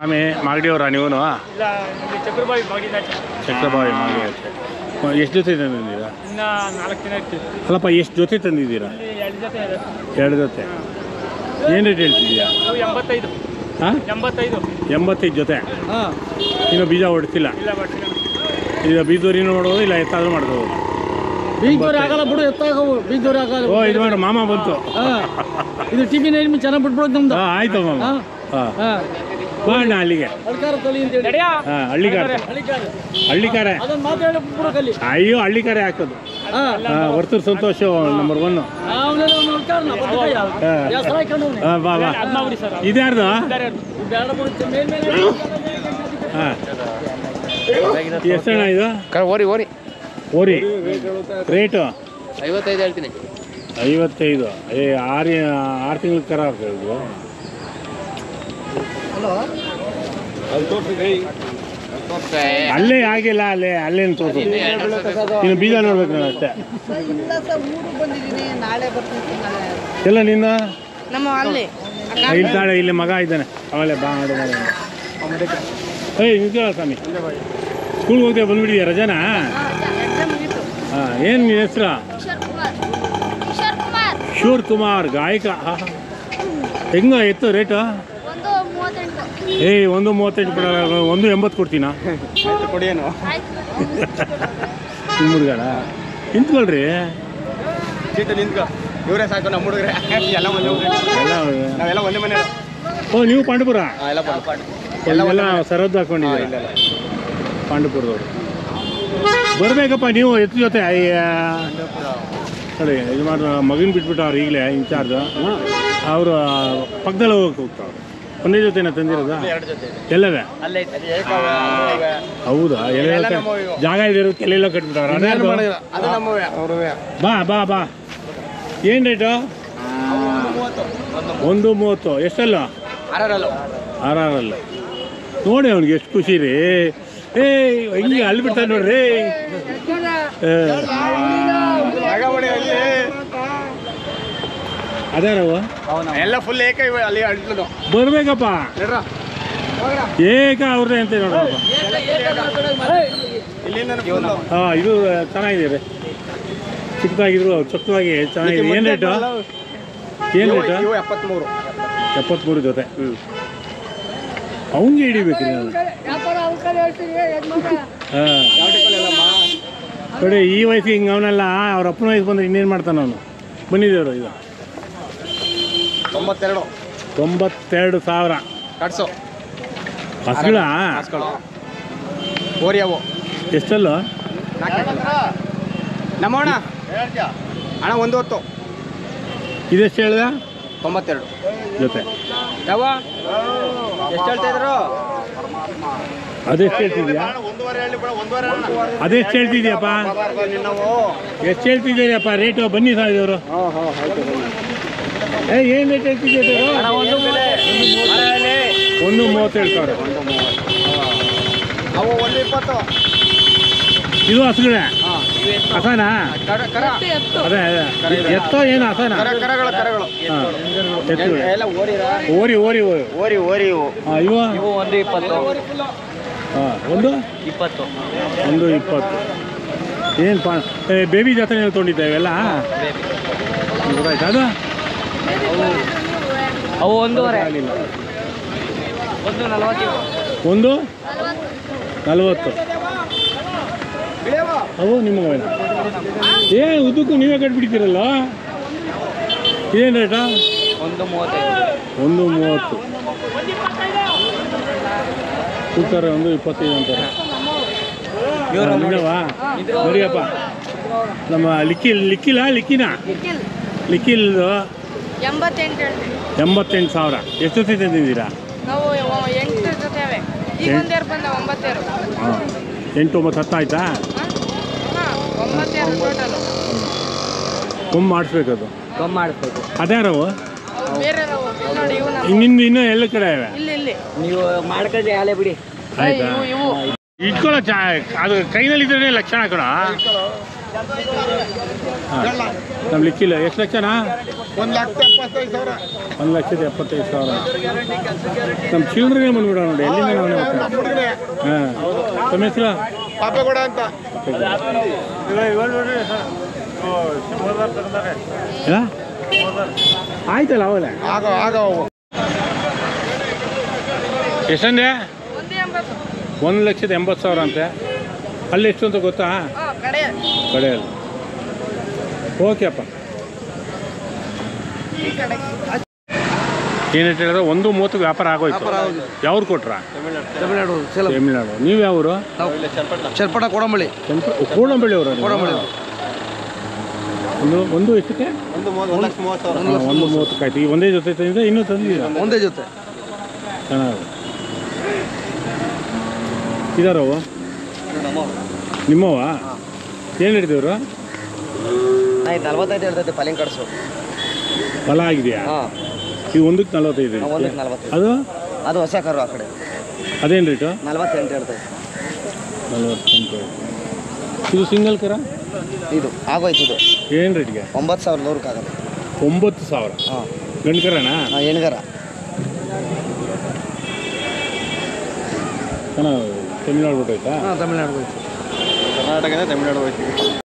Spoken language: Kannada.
ಆಮೇಲೆ ಮಾಗಡಿಯವರಾ ನೀವು? ಇಲ್ಲ, ಚಕ್ರಬಾವಿ ಮಾಗಡಿ. ಚಕ್ರಬಾವಿ ಮಾಗಡಿ ಆಚೆ. ಎಷ್ಟು ಜೊತೆ ತಂದಿದ್ದೀರಾ? ಇನ್ನು 4 ದಿನ ಇರ್ತೀವಿ. ಅಲ್ಲಪ್ಪ, ಎಷ್ಟು ಜೊತೆ ತಂದಿದ್ದೀರಾ? 2 ಜೊತೆ ಇದೆ. 2 ಜೊತೆ. ಏನು ರೇಟ್ ಹೇಳ್ತಿದ್ದೀಯಾ? 85. ಹಾಂ, 85 ಜೊತೆ. ಇನ್ನು ಬೀಜ ಹೊಡ್ತಿಲ್ಲ? ಇಲ್ಲ, ಬರ್ತೀನಿ. ಈಗ ಬೀಜದವ್ರಿನೂ ಮಾಡ್ಬೋದು, ಇಲ್ಲ ಎತ್ತಾದ್ರೂ ಮಾಡ್ಬೋದು. ಬೀಜದವ್ರು ಆಗಲ್ಲ ಬಿಡು, ಎತ್ತಾಗವು ಬೀಜದವ್ರು ಆಗಲ್ಲ. ಓ, ಇದು ಮಾಡಿ ಮಾಮ ಬಂತು. ಇದು ಟಿವಿ ನೈನ್ ಚೆನ್ನಾಗಿ ಬಿಟ್ಬಿಡೋದು ನಮ್ದು. ಆಯ್ತು ಮಾಮ. ಹಾಂ, ಬಾಣ ಅಲ್ಲಿಗೆ. ಹಳ್ಳಿಕಾರ ತಳಿ ಅಂತೇಳಿ. ಹಾಂ, ಹಳ್ಳಿಕಾರ. ಹಳ್ಳಿಕಾರ. ಅದನ್ನ ಮಾತಾಡಿ ಬಿಡ್ಬೇಕಲ್ಲಿ. ಅಯ್ಯೋ, ಹಳ್ಳಿಕಾರ ಹಾಕೋದು. ವರ್ತೂರು ಸಂತೋಷ ನಂಬರ್ 1. ಬಾ ಬಾ. ಇದ್ಯಾರ್ದು? ಹಾಂ, ಎಷ್ಟಣ್ಣ ಇದು? ಓರಿ ರೇಟು 55 ಹೇಳ್ತೀನಿ. 55. 6 ತಿಂಗಳ ಕರ ಇದು. ಅಲ್ಲೇ ಆಗಿಲ್ಲ, ಅಲ್ಲೇನು ತೋರಿಸು. ಇನ್ನು ಬೀಜ ನೋಡ್ಬೇಕು ನಾನು ಅಷ್ಟೇ. ಎಲ್ಲ ನಿನ್ನ ಇಲ್ಲಿ ತಾಳೆ, ಇಲ್ಲಿ ಮಗ ಇದ್ದಾನೆ ಅವಳೆ. ಬಾ ಮಾಡು ಮಗ. ಏಯ್ ನಿಂತಲ್ಲ ಸ್ವಾಮಿ, ಸ್ಕೂಲ್ಗೆ ಹೋಗ್ತೇವೆ, ಬಂದ್ಬಿಟ್ಟಿದ್ಯಾ? ರಜಾನಾ? ಹಾಂ, ಏನು ನಿನ್ನ ಹೆಸರು? ಕಿಶೋರ್ ಕುಮಾರ್, ಗಾಯಕ. ಹೆಂಗ ಎತ್ತು ರೇಟು? 1.38 ಕೊಡ. 1.80 ಕೊಡ್ತೀನಾ? ನಿಮ್ಮ ಹುಡುಗಣ ನಿಂತ್ಕೊಳ್ರಿ. ಇವರೇ ಸಾಕು ನಮ್ಮ ಹುಡುಗರೆ. ಎಲ್ಲ ಒಂದೇ ಮನೆ. ಓ, ನೀವು ಪಾಂಡಪುರ? ಎಲ್ಲ ಸರದ್ದು ಹಾಕೊಂಡಿದ್ದೀರ ಪಾಂಡಪುರದವ್ರು. ಬರ್ಬೇಕಪ್ಪ ನೀವು ಎತ್ತು ಜೊತೆ. ಸರಿ, ಇದು ಮಾತ್ರ ಮಗನ ಬಿಟ್ಬಿಟ್ಟು ಅವ್ರು ಈಗಲೇ ಇನ್ಚಾರ್ಜ್. ಅವರು ಪಕ್ಕದಲ್ಲಿ ಹೋಗ್ತಾವ್ರು. ಒಂದೇ ಜೊತೆನ ತಂದಿರೋದಾ? ಎಲ್ಲವೇ? ಹೌದಾ? ಎಲ್ಲ ಜಾಗ ಇದಿರೋ ಎಲ್ಲೆಲ್ಲೋ ಕಟ್ಬಿಟ್ಟವ್ರು. ಬಾ ಬಾ ಬಾ. ಏನು ರೇಟು? 1.30. ಎಷ್ಟಲ್ಲ? 6 ನೋಡಿ ಅವ್ನಿಗೆ ಎಷ್ಟು ಖುಷಿ ರೀ. ಹಿಂಗೆ ಅಲ್ಲಿ ಬಿಡ್ತಾರೆ ನೋಡ್ರಿ. ಅದೇ ನಾವು ಎಲ್ಲ ಫುಲ್ ಏಕ ಅಲ್ಲಿ ಬರ್ಬೇಕಪ್ಪ. ಏಕ ಅವ್ರದ್ದೇ ಅಂತ ನೋಡ್ರಪ್ಪ. ಹಾಂ, ಇದು ಚೆನ್ನಾಗಿದೆ ರೀ. ಚಿಕ್ಕದಾಗಿದ್ರು ಚೊಕ್ಕದಾಗಿ ಚೆನ್ನಾಗಿದೆ. ಏನು ರೇಟು? ಏನು ರೇಟು? 73 ಜೊತೆ. ಅವನಿಗೆ ಹಿಡಿಬೇಕ್ರಿ ನಾನು. ಹಾಂ, ನೋಡಿ ಈ ವಯಸ್ಸಿಗೆ ಹಿಂಗೆ ಅವನೆಲ್ಲ. ಅವ್ರ ಅಪ್ಪನ ವಯಸ್ಸು ಬಂದರೆ ಇನ್ನೇನು ಮಾಡ್ತಾನೆ ಅವನು. ಬಂದಿದ್ದೇವ್ರು ಇದು 92,000. ಹಸುಗಳ ಓರಿಯಾವು ಎಷ್ಟಲ್ಲ? ನಮ್ಮಣ್ಣ ಅಣ್ಣ 1.10. ಇದೆಷ್ಟು ಹೇಳಿದ? 92 ಜೊತೆ. ಯಾವ ಎಷ್ಟು ಹೇಳ್ತಾ ಇದ್ರು? ಅದೆಷ್ಟು ಹೇಳ್ತಿದ್ಯಾ? ಅದೆಷ್ಟು ಹೇಳ್ತಿದ್ಯಪ್ಪ? ಎಷ್ಟು ಹೇಳ್ತಿದ್ದೀರಪ್ಪ ರೇಟು? ಬನ್ನಿ ಸಾಯಿದವರು. ಏನು ರೇಟ್ ಹೇಳ್ತಿದ್ದೀರ? 1.30 ಹೇಳ್ತಾರೆ. ಅವು 1.20. ಇದು ಹಸುಗಳೇ? ಹಸನಾ? ಅದೇ ಎತ್ತೋ ಏನು ಹಸನ? ಕರಗಳು. ಹಾಂ, ಎತ್ತುಗಳು. ಓರಿ. ಹಾಂ, ಇವು 1.20. ಹಾಂ, 1.20. ಏನು ಬೇಬಿ ಜಾತ್ರೆ ತೊಗೊಂಡಿದ್ದೆ ಇವೆಲ್ಲ? ಗೊತ್ತಾಯ್ತು. ಅದು ಅವು 1.5. ಆಗಲಿಲ್ಲ. 1.40. 1.40. ಅವು ನಿಮ್ಮ ಉದ್ದಕ್ಕೂ ನೀವೇ ಕಟ್ಬಿಡ್ತೀರಲ್ಲ. ಏನು ರೇಟಾ? 1.30. ಕೂತಾರೆ 1.25 ಅಂತಾರೆ. ನಿಜವಾ? ನೋಡಿಯಪ್ಪ, ನಮ್ಮ ಲಿಕ್ಕಿಲ್ದು 88,000. ಎಷ್ಟು ಜೊತೆ ತಂದಿದ್ದೀರಾ? ನಾವು 8 ಜೊತೆ ಅವೆ. ಈಗ ಒಂದೇರು ಬಂದ 9. ಹಾಂ, 8, 9, 10 ಆಯ್ತಾ? 9 ಟೋಟಲು. ಕಮ್ಮಿ ಮಾಡಿಸ್ಬೇಕದು. ಅದ್ಯಾರವು? ಬೇರೆ ನೋಡಿ, ಇವು ನಿಂದು ಇನ್ನೂ ಎಲ್ಲ ಕಡೆ ಇವೆ. ಇಲ್ಲಿ ನೀವು ಮಾಡ್ಕೊಳ್ಳಿ ಹಾಲೆ ಬಿಡಿ. ಆಯ್ತಾ? ಇವು ಇಟ್ಕೊಳ್ಳೋ ಅದು ಕೈನಲ್ಲಿ ಇದ್ರೆ ಲಕ್ಷಣ ಕಣ. ಹಾಂ ನಮ್ಮ ಲಿಕ್ಕಿಲ್ಲ ಎಷ್ಟು ಲಕ್ಷನಾ 1,75,000. 1,75,000. ನಮ್ಮ ಚಿಲ್ಡ್ರಿಗೆ ಬಂದ್ಬಿಡೋ ನೋಡಿ ಎಲ್ಲಿಂದ ನಾವು ಹಾಂ ತಮ್ಮ ಹೆಸರು ಪಾಪೇಗೌಡ ಅಂತ. ಆಯ್ತಲ್ಲ ಅವಲ್ಲ ಆಗ ಎಷ್ಟಂದೆ 180. 1,80,000 ಅಂತೆ. ಅಲ್ಲಿ ಎಷ್ಟು ಅಂತ ಗೊತ್ತಾ? ಕಡೆಯಲ್ಲಿ. ಓಕೆ ಅಪ್ಪ. ಏನು ಹೇಳಿದ್ರೆ 1.30 ವ್ಯಾಪಾರ ಆಗೋಯ್ತು. ಯಾವ್ರು ಕೊಟ್ರಾ? ತಮಿಳ್ನಾಡು. ತಮಿಳ್ನಾಡು. ನೀವು ಯಾವರು? ಚರ್ಪಟ ಕೋಡಂಬಳಿ. ಕೋಡಂಬಳ್ಳಿ ಅವರು. ಒಂದು ಎಷ್ಟಕ್ಕೆ? 1,30,000 ಆಯ್ತು. ಈ ಒಂದೇ ಜೊತೆ ತಂದಿದ್ದ ಇನ್ನೂ ತಂದಿದ್ದೀರಾ? ಒಂದೇ ಜೊತೆ. ಚೆನ್ನಾಗಿ ಇದಾರವು ನಿಮ್ಮವ? ಏನು ಹಿಡಿದವರು? 45 ಹೇಳ್ತೈತೆ ಪಲಿಂಗ್ ಕಡ್ಸು. ಫಲ ಆಗಿದೆಯಾ? ಹಾಂ, ಇದು 1.45. 1,45. ಅದು ಅದು ಹೊಸ ಕರು ಆ ಕಡೆ. ಅದೇನು ರೇಟು? 48 ಹೇಳ್ತೈತೆ. 48. ಇದು ಸಿಂಗಲ್ ಕರ? ಇದು ಆಗೋಯ್ತು. ಇದು ಏನು ರೇಟ್ಗೆ? 9,100 ಆಗಲ್ಲ. 9,000. ಹಾಂ, ಗಂಡು ಕರನಾ? ಹೆಣ್ಗರ. ಚೆನ್ನಾಗಿ ತಮಿಳ್ನಾಡು ಬಿಟ್ಟೋಯ್ತಾ? ಹಾಂ, ತಮಿಳ್ನಾಡು ಹೋಯ್ತು. ಕರ್ನಾಟಕನೇ ತಮಿಳ್ನಾಡು ಹೋಯ್ತು.